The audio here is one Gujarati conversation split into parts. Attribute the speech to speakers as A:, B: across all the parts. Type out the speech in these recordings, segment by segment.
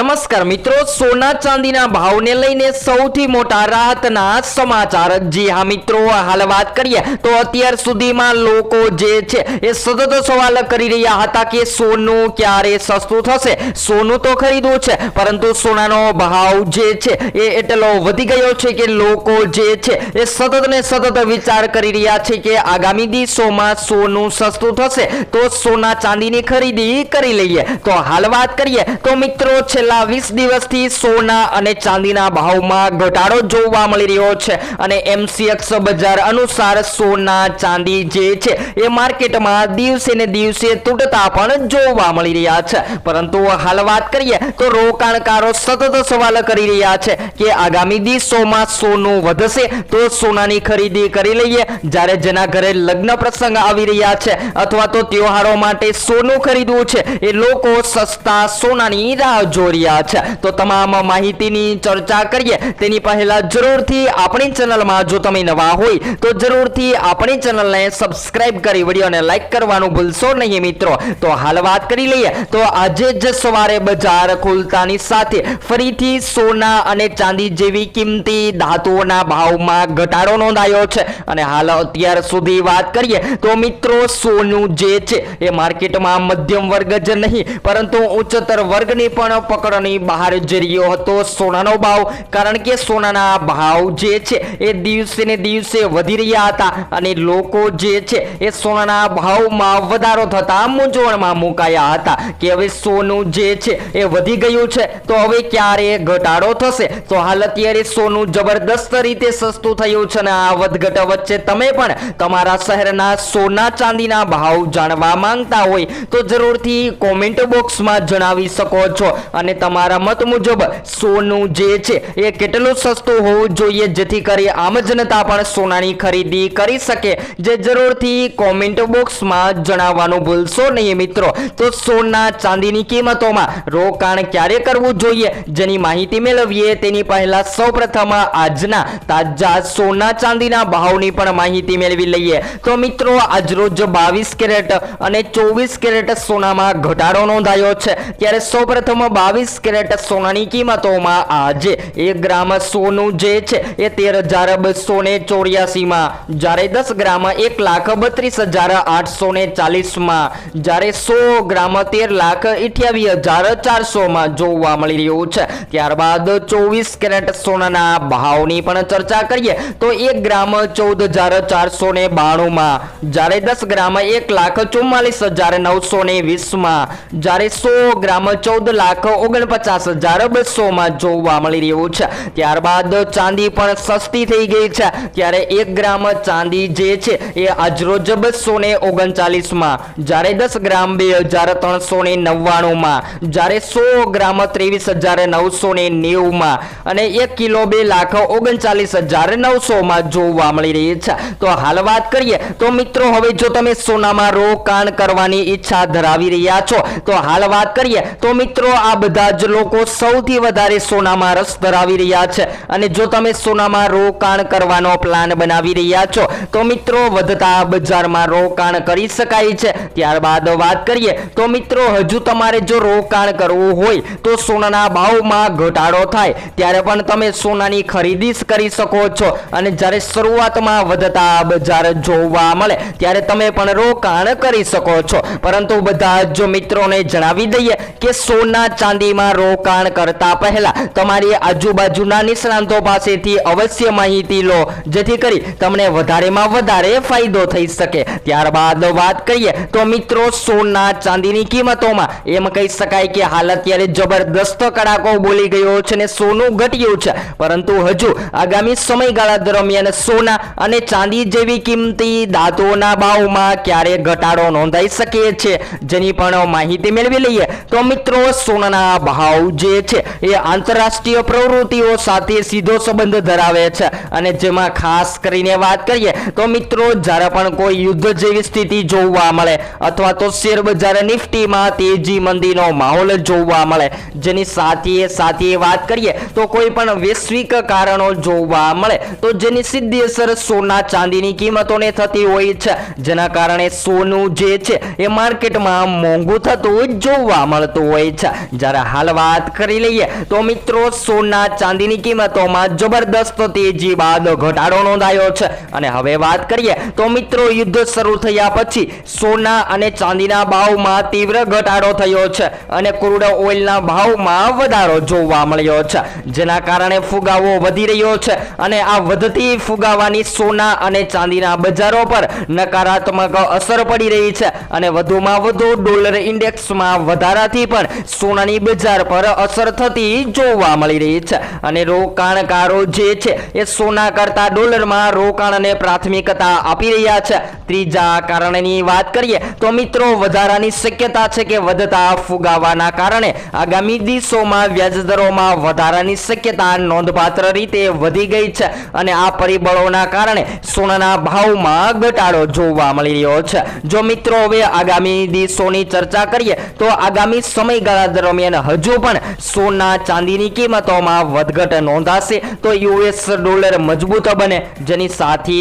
A: નમસ્કાર મિત્રો, સોના ચાંદીના ભાવને લઈને સૌથી મોટા રાહતના સમાચાર। જી હા મિત્રો, હાલ વાત કરીએ તો અત્યાર સુધીમાં લોકો જે છે એ સતત સવાલ કરી રહ્યા હતા કે સોનું ક્યારે સસ્તું થશે। સોનું તો ખરીદવું છે, પરંતુ સોનાનો ભાવ જે છે એ એટલો વધી ગયો છે કે લોકો જે છે એ સતત ને સતત વિચાર કરી રહ્યા છે કે આગામી દિવસોમાં સોનું સસ્તું થશે તો સોના ચાંદીની ખરીદી કરી લઈએ। તો હાલ વાત કરીએ તો મિત્રો, છેલ્લા 20 દિવસથી સોના અને ચાંદીના ભાવમાં ઘટાડો જોવા મળી રહ્યો છે અને MCX બજાર અનુસાર સોના ચાંદી જે છે એ માર્કેટમાં દિવસે ને દિવસે તૂટતા પણ જોવા મળી રહ્યા છે। પરંતુ હાલ વાત કરીએ તો રોકાણકારો સતત સવાલ કરી રહ્યા છે કે આગામી દિવસોમાં સોનું વધશે તો સોનાની ખરીદી કરી લઈએ। જ્યારે જેના ઘરે લગ્ન પ્રસંગ આવી રહ્યા છે અથવા તો તહેવારો માટે સોનું ખરીદવું છે એ લોકો સસ્તા સોનાની રાહ જોઈ રહ્યા છે। તો તમામ માહિતીની ચર્ચા કરીએ તેની પહેલા જરૂરથી આપણી ચેનલમાં જો તમે નવા હોય તો જરૂરથી આપણી ચેનલને સબસ્ક્રાઇબ કરી વિડીયોને લાઈક કરવાનું ભૂલશો નહીં મિત્રો। તો હાલ વાત કરી લઈએ તો આજે જ સવારે બજાર ખુલતાની સાથે ફરીથી સોના અને ચાંદી જેવી કિંમતી ધાતુઓના ભાવમાં ઘટાડો નોંધાયો છે અને હાલ અત્યાર સુધી વાત કરીએ તો મિત્રો, સોનું જે છે એ માર્કેટમાં મધ્યમ વર્ગ જ નહીં પરંતુ ઉચ્ચતર વર્ગની પણ પકડની બહાર જઈ રહ્યો હતો સોનાનો ભાવ। કારણ કે સોનાના ભાવ જે છે એ દિવસે ને દિવસે વધી રહ્યા હતા અને લોકો જે છે એ સોનાના ભાવમાં વધારો થતા મૂંઝવણમાં મુકાયા હતા કે હવે સોનું જે છે એ વધી ગયું છે તો હવે ક્યારે ઘટાડો થશે। તો હાલ અત્યારે સોનું જબરદસ્ત રીતે સસ્તું થયું છે અને આ વધઘટ વચ્ચે તમે પણ તમારા શહેરના સોના ચાંદીના ભાવ જાણવા માંગતા હોય તો જરૂરથી કોમેન્ટ બોક્સમાં જણાવી શકો છો અને તમારા મત મુજબ સોનું જે છે એ કેટલું સસ્તું હોવું જોઈએ જેથી કરી આમ જનતા પણ સોનાની ખરીદી કરી શકે, જે જરૂરથી કોમેન્ટ બોક્સમાં જણાવવાનું ભૂલશો નહીં મિત્રો। તો સોના ચાંદીની કિંમતોમાં રોકાણ ક્યારે કરવું જોઈએ જેની માહિતી મેળવીએ તેની પહેલા સૌપ્રથમ આજના તાજા સોના ચાંદીના ભાવની પણ માહિતી મેળવી લઈએ। તો મિત્રો, આજરોજ 22 કેરેટ અને 24 કેરેટ સોનામાં ઘટાડો નોંધાયો છે। ત્યારે સૌપ્રથમ 22 કેરેટ સોનાની કિંમતોમાં આજે 1 ગ્રામ સોનું જે છે એ 13,284 માં, જ્યારે 10 ગ્રામ 1,32,840 માં, જ્યારે 100 ગ્રામ 13,28,400 માં જોવા મળી રહ્યું છે। ત્યારબાદ 24 કેરેટ સોનાના ભાવની પણ ચર્ચા કરીએ તો 1 ગ્રામ 14,492 માં, જ્યારે 10 ગ્રામ 1,44,920 માં, જ્યારે 100 ગ્રામ 14,49,200 માં જોવા મળી રહ્યું છે। ત્યારબાદ ચાંદી પણ સસ્તી થઈ ગઈ છે। ત્યારે 1 ગ્રામ ચાંદી જે છે એ આજરોજ 239 માં, જ્યારે 10 ગ્રામ 2,399 માં, જ્યારે 100 ગ્રામ 23,990 માં અને 1 કિલો 2,39,900 માં જોવા મળી રહી છે। તો હાલ વાત કરીએ તો મિત્રો, હવે જો તમે સોનામાં રોકાણ કરવાની ઈચ્છા ધરાવી રહ્યા છો તો હાલ વાત કરીએ તો મિત્રો, આ બધા જ લોકો સૌથી વધારે સોનામાં રસ ધરાવી રહ્યા છે અને જો તમે સોનામાં રોકાણ કરવાનો પ્લાન બનાવી રહ્યા છો તો મિત્રો, વધતા બજારમાં રોકાણ કરી શકાય છે। ત્યારબાદ વાત કરીએ તો મિત્રો, હજુ તમારે જો રોકાણ કરવું હોય તો સોનાના ભાવમાં ઘટાડો થાય ત્યારે પણ તમે સોનાની ખરીદી કરી શકો છો અને જ્યારે શરૂઆતમાં વધતા બજાર જોવા મળે ત્યારે તમે પણ રોકાણ કરી શકો છો। પરંતુ બધા જ મિત્રોને જણાવી દઈએ કે સોના ચાંદીમાં રોકાણ કરતા પહેલા તમારી આજુબાજુના નિષ્ણાંતો પાસેથી અવશ્ય માહિતી લો જેથી કરી તમને વધારેમાં વધારે ફાયદો થઈ શકે। ત્યારબાદ વાત કરીએ તો મિત્રો, સોના ચાંદીની કિંમતોમાં એમ કહી શકાય કે હાલ અત્યારે જબરદસ્ત કડાકો બોલી ગયો છે ને સોનું ઘટ્યું છે, પરંતુ હજુ આગામી સમયગાળા દરમિયાન સોના અને ચાંદી જેવી કિંમતી ધાતુઓના ભાવમાં ક્યારે ઘટાડો નોંધાઈ શકે છે જેની પણ માહિતી મેળવી લઈએ। તો મિત્રો, સોનાના ભાવ જે છે એ આંતરરાષ્ટ્રીય પ્રવૃત્તિઓ સાથે સીધો સંબંધ ધરાવે છે અને જેમાં ખાસ કરીને વાત કરીએ તો મિત્રો, જ્યારે પણ કોઈ યુદ્ધ જેવી સ્થિતિ જોવા મળે અથવા તો શેર બજાર નિફ્ટીમાં તેજી મંદીનો માહોલ જોવા મળે, જેની સાથે વાત કરીએ તો કોઈ પણ વૈશ્વિક કારણો જોવા મળે તો જેની સીધી અસર સોના ચાંદીની કિંમતોને થતી હોય છે, જેના કારણે સોનું જે છે એ માર્કેટમાં મોંઘું થતું જોવા મળતું હોય છે। જ્યારે હાલ વાત કરી લઈએ તો મિત્રો સોના ચાંદીની કિંમતોમાં જબરદસ્ત તેજી બાદ ઘટાડો નોંધાયો છે અને હવે વાત કરીએ તો મિત્રો યુદ્ધ શરૂ થયા પછી સોના અને ચાંદીના ભાવમાં તીવ્ર ઘટાડો થયો છે અને ક્રૂડ ઓઇલના ભાવમાં વધારો જોવા મળ્યો છે, જેના કારણે ફુગાવો વધી રહ્યો છે અને આ વધતી ફુગાવાની સોના અને ચાંદીના બજારો પર નકારાત્મક અસર પડી રહી છે અને વધુમાં વધુ ડોલર ઇન્ડેક્સમાં વધારાથી પણ સોનાની બજાર પર અસર થતી જોવા મળી રહી છે અને રોકાણકારો જે છે એ સોના કરતા ડોલરમાં રોકાણને પ્રાથમિકતા આપી રહ્યા છે। ત્રીજા કારણની વાત કરીએ તો મિત્રો વધારાની શક્યતા છે કે વધતા ફુગાવાના કારણે આગામી દિવસોમાં વ્યાજદરોમાં વધારાની શક્યતા નોંધપાત્ર રીતે વધી ગઈ છે અને આ પરિબળોના કારણે સોનાના ભાવમાં ઘટાડો જોવા મળી રહ્યો છે। જો મિત્રો હવે આગામી દિવસોની ચર્ચા કરીએ તો આગામી સમયગાળા દરમિયાન હજુ પણ સોના ચાંદીની કિંમતોમાં વધઘટ નોંધાશે તો યુએસ ડોલર મજબૂત બને, જેની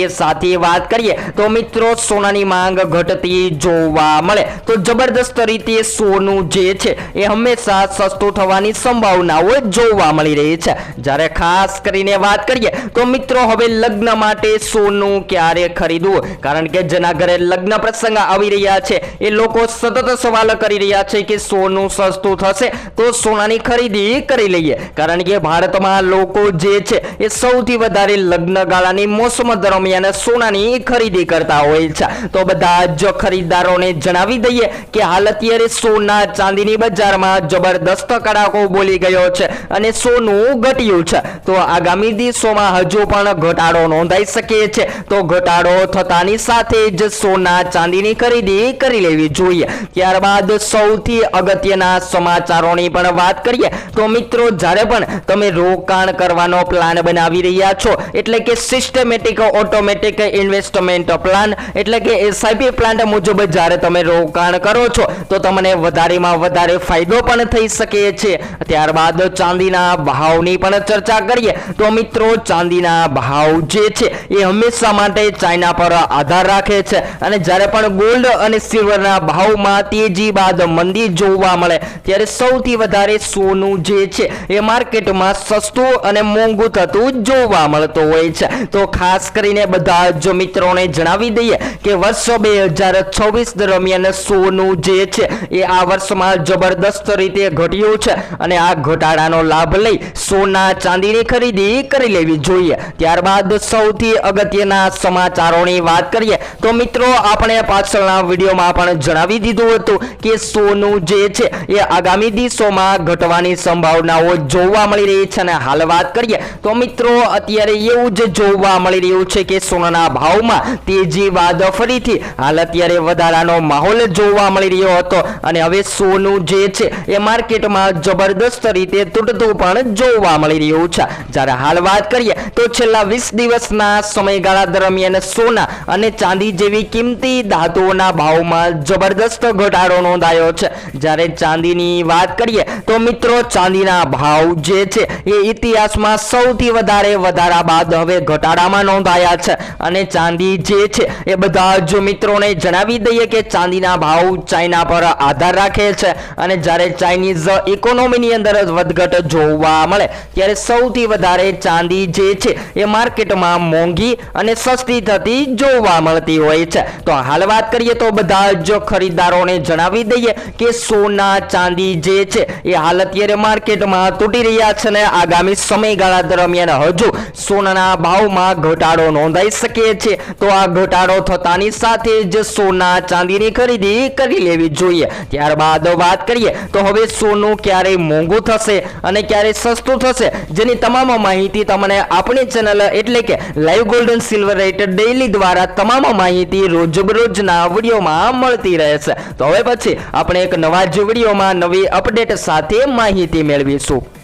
A: સાથે વાત કરીએ તો મિત્રો સોનાની માંગ ઘટતી જોવા મળે તો જબરદસ્ત રીતે સોનું જે છે એ હંમેશા સસ્તું થવાની સંભાવનાઓ જોવા મળી રહી છે। જ્યારે ખાસ કરીને વાત કરીએ તો મિત્રો હવે લગ્ન માટે સોનું ક્યારે ખરીદવું, કારણ કે જેના ઘરે લગ્ન પ્રસંગ આવી રહ્યા છે એ લોકો સતત સવાલ કરી રહ્યા છે કે સોનું સસ્તું થશે તો સોનાની ખરીદી કરી લઈએ, કારણ કે ભારતમાં લોકો જે છે એ સૌથી વધારે લગ્ન ગાળાની મોસમ દરમિયાન સોનાની ખરીદી કરતા હોય છે। તો બધા જ ખરીદદારોને જણાવી દઈએ કે હાલ અત્યારે સોના ચાંદીની બજારમાં જબરદસ્ત કડાકો બોલી ગયો છે અને સોનું ઘટ્યું છે તો આગામી દિવસોમાં હજુ પણ ઘટાડો નોંધાઈ શકે છે તો ઘટાડો થતાની સાથે જ સોના ચાંદીની ખરીદી કરી લેવી જોઈએ। ત્યારબાદ સૌથી અગત્યના સમાચારોની પણ વાત કરીએ તો મિત્રો જ્યારે પણ તમે રોકાણ કરવાનો પ્લાન બનાવી રહ્યા છો એટલે કે સિસ્ટમેટિક ઓટોમેટિક ઇન્વેસ્ટમેન્ટ પ્લાન એટલે કે એસઆઈપી પ્લાન મુજબ જ્યારે તમે રોકાણ કરો છો તો તમને વધારેમાં વધારે ફાયદો પણ થઈ શકે છે। ત્યારબાદ ચાંદીના ભાવની પણ ચર્ચા કરીએ તો મિત્રો ચાંદીના ભાવ જે છે એ હંમેશા માટે ચાઇના પર આધાર રાખે છે અને જ્યારે પણ ગોલ્ડ અને સિલ્વરના ભાવમાં તેજી બાદ મંદી જોવા મળે ત્યારે સૌથી વધારે સોનું જે છે એ માર્કેટમાં સસ્તું અને મોંઘું થતું જોવા મળતું હોય છે। તો ખાસ કરીને બધા જ મિત્રોને જણાવી દઈએ કે વર્ષ 2026 દરમિયાન સોનું જે છે એ આ વર્ષમાં જબરદસ્ત રીતે ઘટ્યું છે અને આ ઘટાડાનો લાભ લઈ સોના ચાંદીની ખરીદી કરી લેવી જોઈએ। ત્યારબાદ સૌથી અગત્યના સમાચારોની વાત કરીએ તો મિત્રો આપણે પાછળના વિડીયોમાં પણ જણાવી દીધું હતું કે સોનું જે છે એ આગામી દિવસોમાં ઘટવાની સંભાવનાઓ જોવા મળી રહી છે અને હાલ વાત કરીએ તો મિત્રો અત્યારે એવું જ જોવા મળી રહ્યું છે કે સોનાના ભાવમાં તેજી બાદ ફરીથી હાલ અત્યારે વધારાનો માહોલ જોવા મળી રહ્યો હતો અને હવે સોનું જે છે એ માર્કેટમાં જબરદસ્ત રીતે તૂટતું પણ જોવા મળી રહ્યું છે। જ્યારે હાલ વાત કરીએ તો છેલ્લા 20 દિવસના સમયગાળા દરમિયાન સોના અને ચાંદી જેવી કિંમતી ધાતુઓના ભાવમાં જબરદસ્ત ઘટાડો નોંધાયો છે। જ્યારે ચાંદીની વાત કરીએ તો મિત્રો ચાંદીના ભાવ જે છે એ ઇતિહાસમાં સૌથી વધારા બાદ હવે ઘટાડામાં નોંધાયા છે અને ચાંદી જે છે એ બધા જ મિત્રોને જણાવી દઈએ કે ચાંદીના ભાવ ચાઇના પર આધાર રાખે છે અને જ્યારે ચાઇનીઝ ઇકોનોમીની અંદર વધઘટ જોવા મળે ત્યારે સૌથી વધારે ચાંદી જે છે એ માર્કેટમાં મોંઘી અને સસ્તી થતી જોવા મળતી હોય છે। તો હાલ વાત કરીએ તો બધા જ ખરીદદારોને જણાવી દઈએ કે સોના ચાંદી જે છે એ હાલ અત્યારે માર્કેટમાં તૂટી રહ્યા છે અને આગામી સમયગાળા દરમિયાન હજુ સોનાના ભાવમાં ઘટાડો નોંધાઈ શકે છે તો આ ઘટાડો થતાની સાથે જ સોના ચાંદીની ખરીદી કરી લેવી જોઈએ। ત્યારબાદ વાત કરીએ તો હવે સોનું ક્યારે મોંઘું થશે અને ક્યારે સસ્તું થશે જેની તમામ માહિતી તમને આપણી ચેનલ એટલે કે live gold and silver rate daily દ્વારા તમામ માહિતી રોજબરોજના વિડીયોમાં મળતી રહેશે। તો હવે પછી આપણે એક નવા જ વિડીયોમાં નવી અપડેટ સાથે માહિતી મેળવીશું।